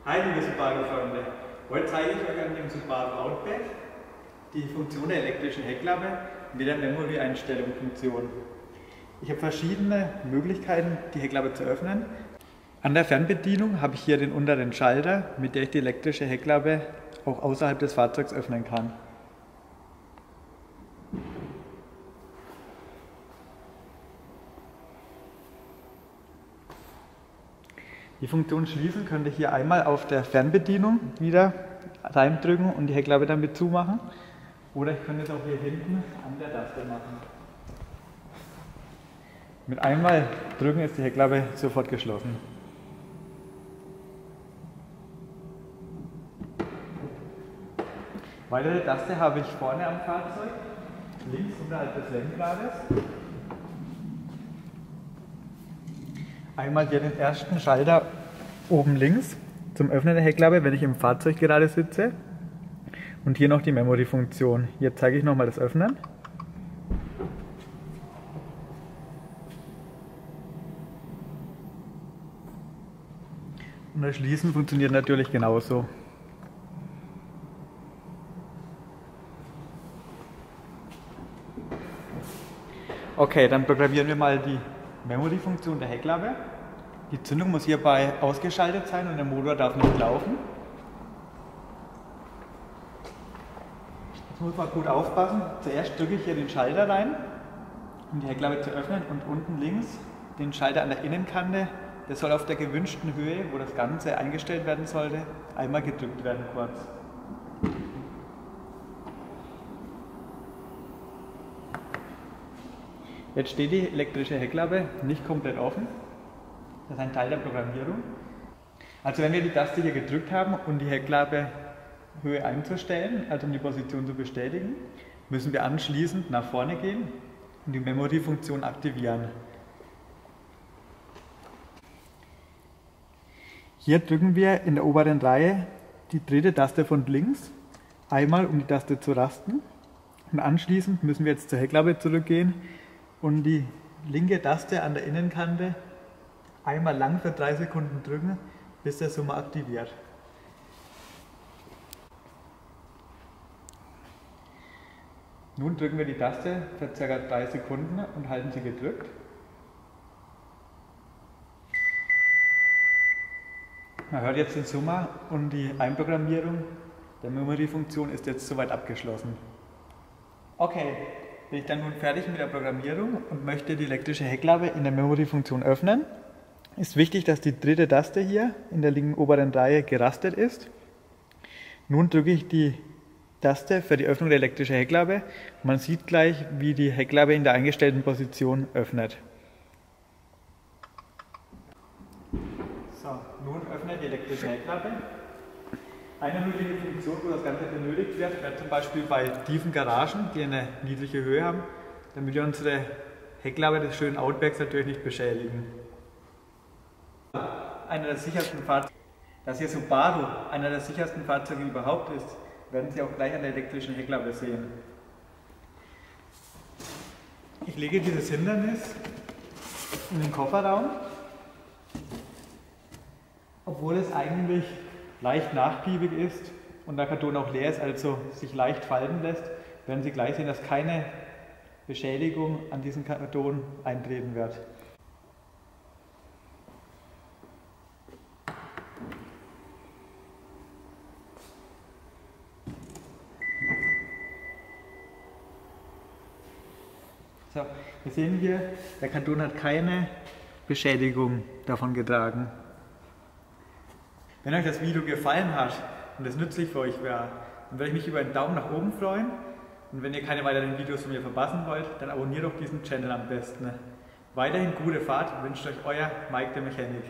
Hi liebe Subaru-Freunde, heute zeige ich euch an dem Subaru Outback die Funktion der elektrischen Heckklappe mit der Memory-Einstellung-Funktion. Ich habe verschiedene Möglichkeiten, die Heckklappe zu öffnen. An der Fernbedienung habe ich hier den unteren Schalter, mit der ich die elektrische Heckklappe auch außerhalb des Fahrzeugs öffnen kann. Die Funktion Schließen könnt ihr hier einmal auf der Fernbedienung wieder reindrücken und die Heckklappe damit zumachen. Oder ich könnte es auch hier hinten an der Taste machen. Mit einmal drücken ist die Heckklappe sofort geschlossen. Weitere Taste habe ich vorne am Fahrzeug, links unterhalb des Lenkrades. Einmal hier den ersten Schalter oben links zum Öffnen der Heckklappe, wenn ich im Fahrzeug gerade sitze. Und hier noch die Memory-Funktion. Hier zeige ich nochmal das Öffnen. Und das Schließen funktioniert natürlich genauso. Okay, dann programmieren wir mal die Memory-Funktion der Heckklappe. Die Zündung muss hierbei ausgeschaltet sein und der Motor darf nicht laufen. Jetzt muss man gut aufpassen. Zuerst drücke ich hier den Schalter rein, um die Heckklappe zu öffnen, und unten links den Schalter an der Innenkante. Der soll auf der gewünschten Höhe, wo das Ganze eingestellt werden sollte, einmal gedrückt werden kurz. Jetzt steht die elektrische Heckklappe nicht komplett offen. Das ist ein Teil der Programmierung. Also wenn wir die Taste hier gedrückt haben, um die Heckklappe Höhe einzustellen, also um die Position zu bestätigen, müssen wir anschließend nach vorne gehen und die Memory-Funktion aktivieren. Hier drücken wir in der oberen Reihe die dritte Taste von links, einmal um die Taste zu rasten, und anschließend müssen wir jetzt zur Heckklappe zurückgehen und die linke Taste an der Innenkante einmal lang für 3 Sekunden drücken, bis der Summer aktiviert. Nun drücken wir die Taste für ca. 3 Sekunden und halten sie gedrückt. Man hört jetzt den Summer und die Einprogrammierung der Memory-Funktion ist jetzt soweit abgeschlossen. Okay, bin ich dann nun fertig mit der Programmierung und möchte die elektrische Heckklappe in der Memory-Funktion öffnen. Ist wichtig, dass die dritte Taste hier in der linken oberen Reihe gerastet ist. Nun drücke ich die Taste für die Öffnung der elektrischen Heckklappe. Man sieht gleich, wie die Heckklappe in der eingestellten Position öffnet. So, nun öffnet die elektrische Heckklappe. Eine mögliche Funktion, wo das Ganze benötigt wird, wäre zum Beispiel bei tiefen Garagen, die eine niedrige Höhe haben, damit wir unsere Heckklappe des schönen Outbacks natürlich nicht beschädigen. Einer der sichersten Fahrzeuge, dass hier Subaru einer der sichersten Fahrzeuge überhaupt ist, werden Sie auch gleich an der elektrischen Heckklappe sehen. Ich lege dieses Hindernis in den Kofferraum, obwohl es eigentlich leicht nachgiebig ist und der Karton auch leer ist, also sich leicht falten lässt, werden Sie gleich sehen, dass keine Beschädigung an diesem Karton eintreten wird. So, wir sehen hier, der Karton hat keine Beschädigung davon getragen. Wenn euch das Video gefallen hat und es nützlich für euch wäre, dann würde ich mich über einen Daumen nach oben freuen. Und wenn ihr keine weiteren Videos von mir verpassen wollt, dann abonniert doch diesen Channel am besten. Weiterhin gute Fahrt, wünscht euch euer Mike der Mechanik.